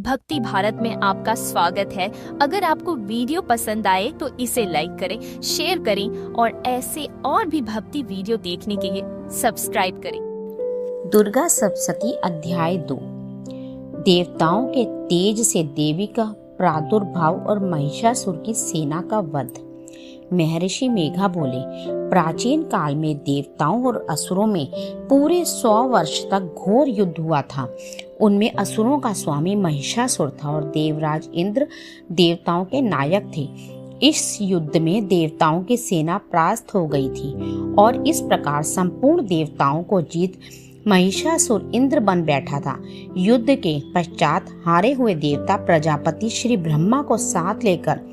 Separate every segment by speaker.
Speaker 1: भक्ति भारत में आपका स्वागत है। अगर आपको वीडियो पसंद आए तो इसे लाइक करें, शेयर करें और ऐसे और भी भक्ति वीडियो देखने के लिए सब्सक्राइब करें।
Speaker 2: दुर्गा सप्तशती अध्याय 2। देवताओं के तेज से देवी का प्रादुर्भाव और महिषासुर की सेना का वध। महर्षि मेघा बोले, प्राचीन काल में देवताओं और असुरों में पूरे 100 वर्ष तक घोर युद्ध हुआ था। उनमें असुरों का स्वामी महिषासुर था और देवराज इंद्र देवताओं के नायक थे। इस युद्ध में देवताओं की सेना परास्त हो गई थी और इस प्रकार संपूर्ण देवताओं को जीत महिषासुर इंद्र बन बैठा था। युद्ध के पश्चात हारे हुए देवता प्रजापति श्री ब्रह्मा को साथ लेकर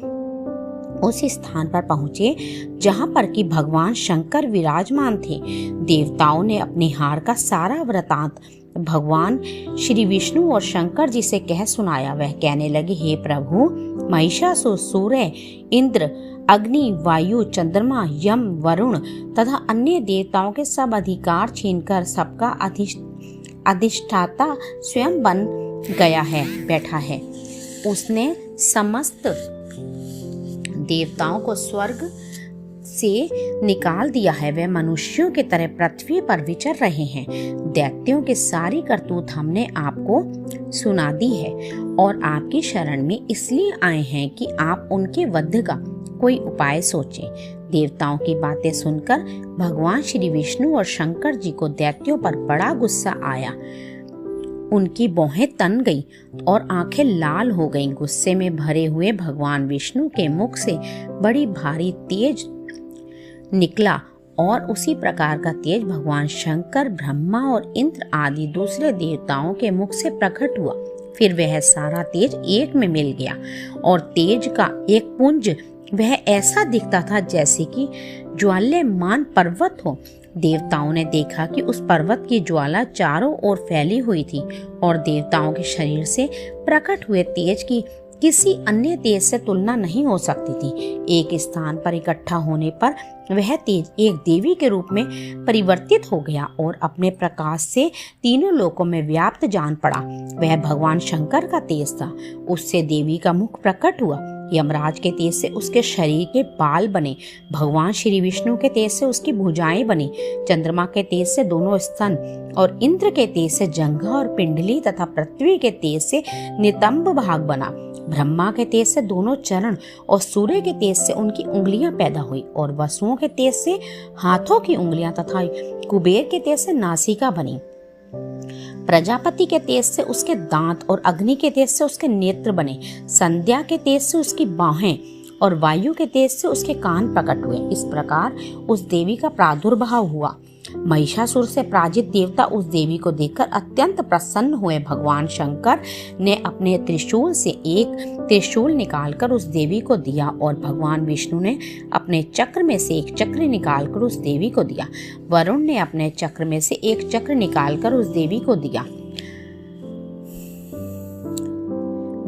Speaker 2: उस स्थान पर पहुंचे जहां पर कि भगवान शंकर विराजमान थे। देवताओं ने अपने हार का सारा वृतांत भगवान श्री विष्णु और शंकर जी से कह सुनाया। वह कहने लगे, हे प्रभु, महिषासुर सूर्य, इंद्र, अग्नि, वायु, चंद्रमा, यम, वरुण तथा अन्य देवताओं के सब अधिकार छीनकर सबका अधिष्ठाता स्वयं बन गया है, बैठा है। उसने समस्त देवताओं को स्वर्ग से निकाल दिया है। वे मनुष्यों की तरह पृथ्वी पर विचर रहे हैं। दैत्यों की सारी करतूत हमने आपको सुना दी है और आपकी शरण में इसलिए आए हैं कि आप उनके वध का कोई उपाय सोचें। देवताओं की बातें सुनकर भगवान श्री विष्णु और शंकर जी को दैत्यों पर बड़ा गुस्सा आया। उनकी भौहें तन गई और आंखें लाल हो गईं। गुस्से में भरे हुए भगवान विष्णु के मुख से बड़ी भारी तेज निकला और उसी प्रकार का तेज भगवान शंकर, ब्रह्मा और इंद्र आदि दूसरे देवताओं के मुख से प्रकट हुआ। फिर वह सारा तेज एक में मिल गया और तेज का एक पुंज वह ऐसा दिखता था जैसे कि ज्वाल्यमान पर्वत हो। देवताओं ने देखा कि उस पर्वत की ज्वाला चारों ओर फैली हुई थी और देवताओं के शरीर से प्रकट हुए तेज की किसी अन्य तेज से तुलना नहीं हो सकती थी। एक स्थान पर इकट्ठा होने पर वह तेज एक देवी के रूप में परिवर्तित हो गया और अपने प्रकाश से तीनों लोकों में व्याप्त जान पड़ा। वह भगवान शंकर का तेज था। उससे देवी का मुख प्रकट हुआ। यमराज के तेज से उसके शरीर के बाल बने। भगवान श्री विष्णु के तेज से उसकी भुजाएं बनी। चंद्रमा के तेज से दोनों स्तन और इंद्र के तेज से जंघा और पिंडली तथा पृथ्वी के तेज से नितंब भाग बना। ब्रह्मा के तेज से दोनों चरण और सूर्य के तेज से उनकी उंगलियां पैदा हुई और वसुओं के तेज से हाथों की उंगलियां तथा कुबेर के तेज से नासिका बनी। प्रजापति के तेज से उसके दांत और अग्नि के तेज से उसके नेत्र बने। संध्या के तेज से उसकी बाहें और वायु के तेज से उसके कान प्रकट हुए। इस प्रकार उस देवी का प्रादुर्भाव हुआ। महिषासुर से पराजित देवता उस देवी को देखकर अत्यंत प्रसन्न हुए। भगवान शंकर ने अपने त्रिशूल से एक त्रिशूल निकालकर उस देवी को दिया और भगवान विष्णु ने अपने चक्र में से एक चक्र निकालकर उस देवी को दिया। वरुण ने अपने चक्र में से एक चक्र निकालकर उस देवी को दिया।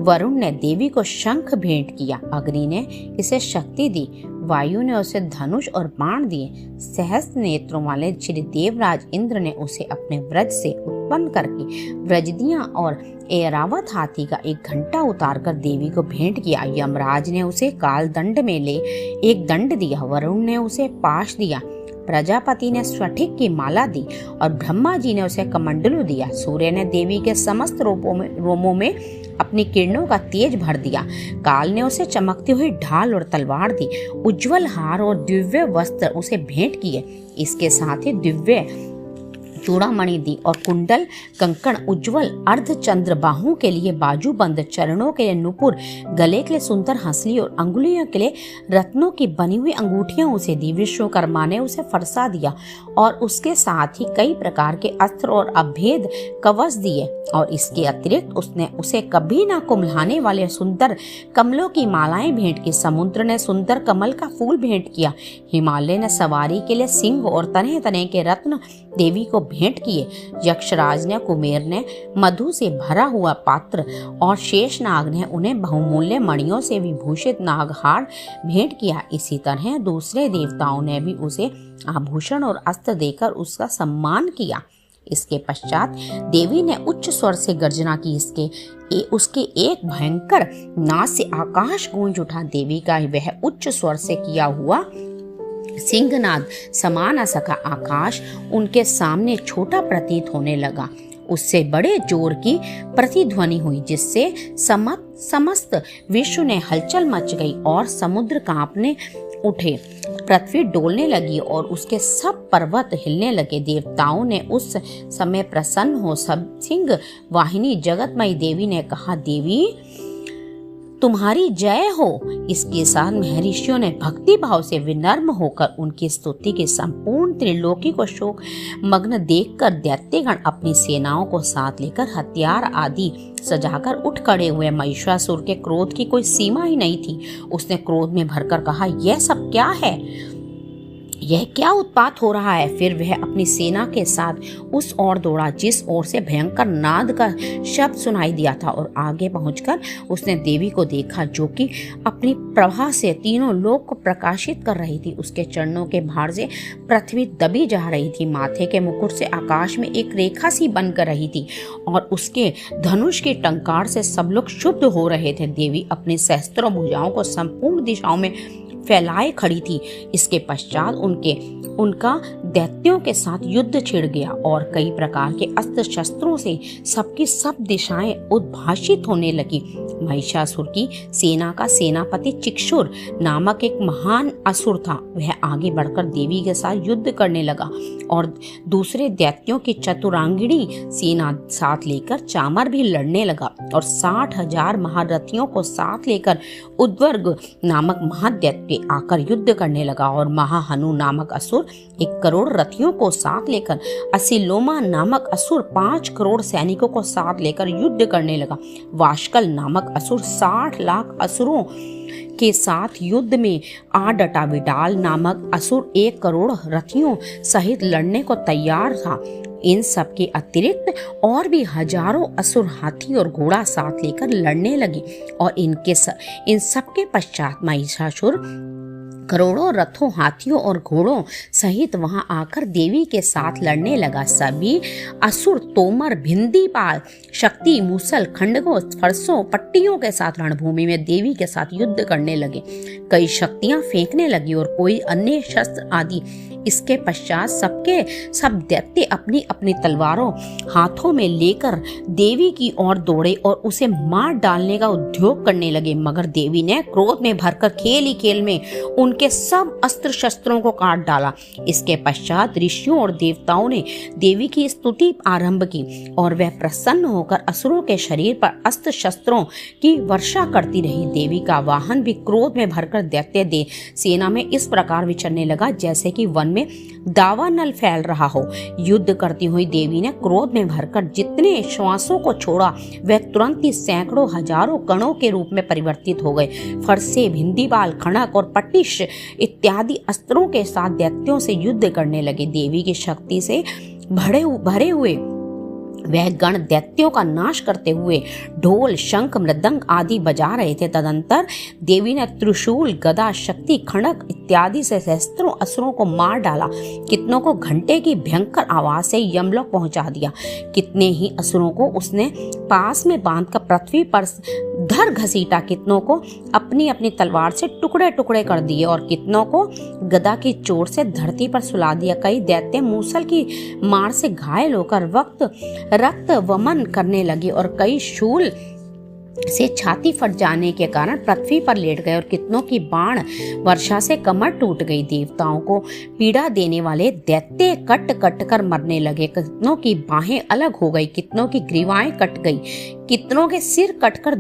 Speaker 2: वरुण ने देवी को शंख भेंट किया। अग्नि ने इसे शक्ति दी। वायु ने उसे धनुष और बाण दिए। सहस्त्र नेत्रों वाले श्री देवराज इंद्र ने उसे अपने व्रज से उत्पन्न करके व्रजदियां और ऐरावत हाथी का एक घंटा उतारकर देवी को भेंट किया। यमराज ने उसे काल दंड में ले एक दंड दिया। वरुण ने उसे पाश दिया। प्रजापति ने स्फटिक की माला दी और ब्रह्मा जी ने उसे कमंडलू दिया। सूर्य ने देवी के समस्त रोमों में अपनी किरणों का तेज भर दिया। काल ने उसे चमकती हुई ढाल और तलवार दी। उज्जवल हार और दिव्य वस्त्र उसे भेंट किए। इसके साथ ही दिव्य चूड़ामणि दी और कुंडल, कंकण, उज्जवल अर्धचंद्र, बाहों के लिए बाजूबंद, चरणों के लिए नुपुर, गले के लिए सुंदर हंसली और अंगुलियों के लिए रत्नों की बनी हुई अंगूठियां उसे दी। विश्वकर्मा ने उसे फरसा दिया और उसके साथ ही कई प्रकार के अस्त्र और अभेद कवच दिए और इसके अतिरिक्त उसने उसे कभी ना कुम्हलाने वाले सुंदर कमलों की मालाएं भेंट की। समुद्र ने सुंदर कमल का फूल भेंट किया। हिमालय ने सवारी के लिए सिंह और तरह तरह के रत्न देवी को भेंट किए। यक्षराज ने, कुमेर ने मधु से भरा हुआ पात्र और शेषनाग ने उन्हें बहुमूल्य मणियों से विभूषित नागहार भेंट किया। इसी तरह दूसरे देवताओं ने भी उसे आभूषण और अस्त्र देकर उसका सम्मान किया। इसके पश्चात देवी ने उच्च स्वर से गर्जना की। उसके एक भयंकर नाद से आकाश गूंज उठा। देवी का वह उच्च स्वर से किया हुआ सिंहनाद समा न सका। आकाश उनके सामने छोटा प्रतीत होने लगा। उससे बड़े जोर की प्रतिध्वनि हुई, जिससे समस्त विश्व में हलचल मच गई और समुद्र कांपने उठे, पृथ्वी डोलने लगी और उसके सब पर्वत हिलने लगे। देवताओं ने उस समय प्रसन्न हो सब सिंह वाहिनी जगतमयी देवी ने कहा, देवी तुम्हारी जय हो। इसके साथ महर्षियों ने भक्ति भाव से विनम्र होकर उनकी स्तुति की। संपूर्ण त्रिलोकी को शोक मग्न देखकर दैत्यगण अपनी सेनाओं को साथ लेकर हथियार आदि सजाकर उठ खड़े हुए। महिषासुर के क्रोध की कोई सीमा ही नहीं थी। उसने क्रोध में भरकर कहा, यह सब क्या है? यह क्या उत्पात हो रहा है? फिर वह अपनी सेना के साथ उस ओर दौड़ा जिस ओर से भयंकर नाद का शब्द सुनाई दिया था, और आगे पहुंचकर उसने देवी को देखा, जो कि अपनी प्रभा से तीनों लोक को प्रकाशित कर रही थी। उसके चरणों के भार से पृथ्वी दबी जा रही थी। माथे के मुकुट से आकाश में एक रेखा सी बनकर रही थी और उसके धनुष की टंकार से सब लोग शुद्ध हो रहे थे। देवी अपनी सहस्त्रों भुजाओं को संपूर्ण दिशाओं में फैलाए खड़ी थी। इसके पश्चात उनका दैत्यों के साथ युद्ध छिड़ गया और कई प्रकार के अस्त्र शस्त्रों से सबकी सब दिशाएं उद्भाषित होने लगी। महिषासुर की सेना का सेनापति चिक्षुर नामक एक महान असुर था। वह आगे बढ़कर देवी के साथ युद्ध करने लगा और दूसरे दैत्यों की चतुरांगिणी सेना साथ लेकर चामर भी लड़ने लगा और 60,000 महारथियों को साथ लेकर उद्वर्ग नामक महादैत्य आकर युद्ध करने लगा और महाहनु नामक असुर 1 करोड़ रथियों को साथ लेकर, असिलोमा नामक असुर 5 करोड़ सैनिकों को साथ लेकर युद्ध करने लगा। वाशकल नामक असुर 60 लाख असुरों के साथ युद्ध में आ डटा। विडाल नामक असुर 1 करोड़ रथियों सहित लड़ने को तैयार था। इन सब के अतिरिक्त और भी हजारों असुर हाथी और घोड़ा साथ लेकर लड़ने लगे और इन सब के पश्चात महिषासुर करोड़ों रथों, हाथियों और घोड़ों सहित वहां आकर देवी के साथ लड़ने लगा। सभी असुर तोमर, भिंदीपाल, शक्ति, मूसल, खंडकों, फरसों, पट्टियों के साथ रणभूमि में देवी के साथ युद्ध करने लगे। कई शक्तियां फेंकने लगी और कोई अन्य शस्त्र आदि। इसके पश्चात सब दैत्य अपनी अपनी तलवारों हाथों में लेकर देवी की ओर दौड़े और उसे मार डालने का उद्योग करने लगे। मगर देवी ने क्रोध में भरकर खेल ही खेल में उनके सब अस्त्र शस्त्रों को काट डाला। इसके पश्चात ऋषियों और देवताओं ने देवी की स्तुति आरंभ की और वह प्रसन्न होकर असुरों के शरीर पर अस्त्र शस्त्रों की वर्षा करती रही। देवी का वाहन भी क्रोध में भरकर दैत्य सेना में इस प्रकार विचरने लगा जैसे कि वन में दावानल फैल रहा हो। युद्ध करती हुई देवी ने क्रोध में भरकर जितने श्वासों को छोड़ा वह तुरंत ही सैकड़ों हजारों कणों के रूप में परिवर्तित हो गए। फरसे, भिंदीबाल, खड़क और पट्टिश इत्यादि अस्त्रों के साथ दैत्यों से युद्ध करने लगे। देवी की शक्ति से भरे हुए वह गण दैत्यों का नाश करते हुए ढोल, शंख, मृदंग आदि बजा रहे थे। तदंतर देवी ने त्रिशूल, गदा, शक्ति, खड़क इत्यादि से सहस्त्रों असुरों को मार डाला। कितनों को घंटे की भयंकर आवाज से यमलोक पहुंचा दिया। कितने ही असुरों को उसने पास में बांधकर पृथ्वी पर धर घसीटा। कितनों को अपनी अपनी तलवार से टुकड़े टुकड़े कर दिए और कितनों को गदा की चोट से धरती पर सुला दिया। कई दैत्य मूसल की मार से घायल होकर रक्त वमन करने लगे और कई शूल से छाती फट जाने के कारण पृथ्वी पर लेट गए और कितनों की बाण वर्षा से कमर टूट गई। देवताओं को पीड़ा देने वाले दैत्य कट कट कर मरने लगे। कितनों की बाहें अलग हो गई, कितनों की ग्रीवाएं कट गई, कितनों के सिर कटकर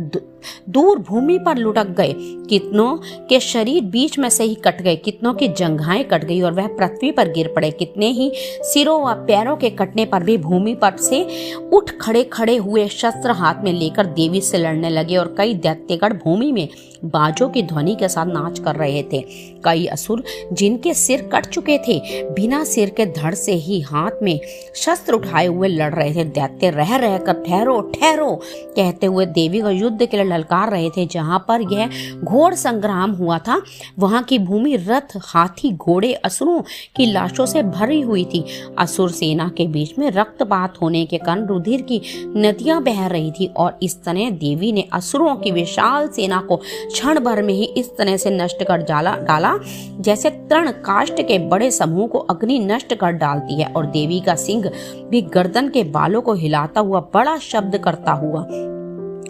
Speaker 2: दूर भूमि पर लुढ़क गए, कितनों के शरीर बीच में से ही कट गए, कितनों की जंघाएं कट गई और वह पृथ्वी पर गिर पड़े। कितने ही सिरों व पैरों के कटने पर भी भूमि पर से उठ खड़े हुए शस्त्र हाथ में लेकर देवी से लड़ने लगे और कई दैत्यगण भूमि में बाजों की ध्वनि के साथ नाच कर रहे थे। कई असुर जिनके सिर कट चुके थे बिना सिर के धड़ से ही हाथ में शस्त्र उठाए हुए लड़ रहे थे। दैत्य रह रहकर ठहरो ठहरो कहते हुए देवी को युद्ध के लिए ललकार रहे थे। जहां पर यह घोर संग्राम हुआ था वहां की भूमि रथ, हाथी, घोड़े, असुरों की लाशों से भरी हुई थी। असुर सेना के बीच में रक्तपात होने के कारण रुधिर की नदियां बह रही थी और इस तरह देवी ने असुरों की विशाल सेना को क्षण भर में ही इस तरह से नष्ट कर डाला जैसे तृण काष्ठ के बड़े समूह को अग्नि नष्ट कर डालती है। और देवी का सिंह भी गर्दन के बालों को हिलाता हुआ बड़ा शब्द करता हुआ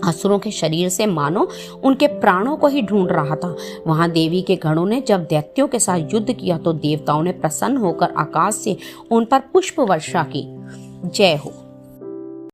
Speaker 2: असुरों के शरीर से मानो उनके प्राणों को ही ढूंढ रहा था। वहां देवी के गणों ने जब दैत्यों के साथ युद्ध किया तो देवताओं ने प्रसन्न होकर आकाश से उन पर पुष्प वर्षा की। जय हो।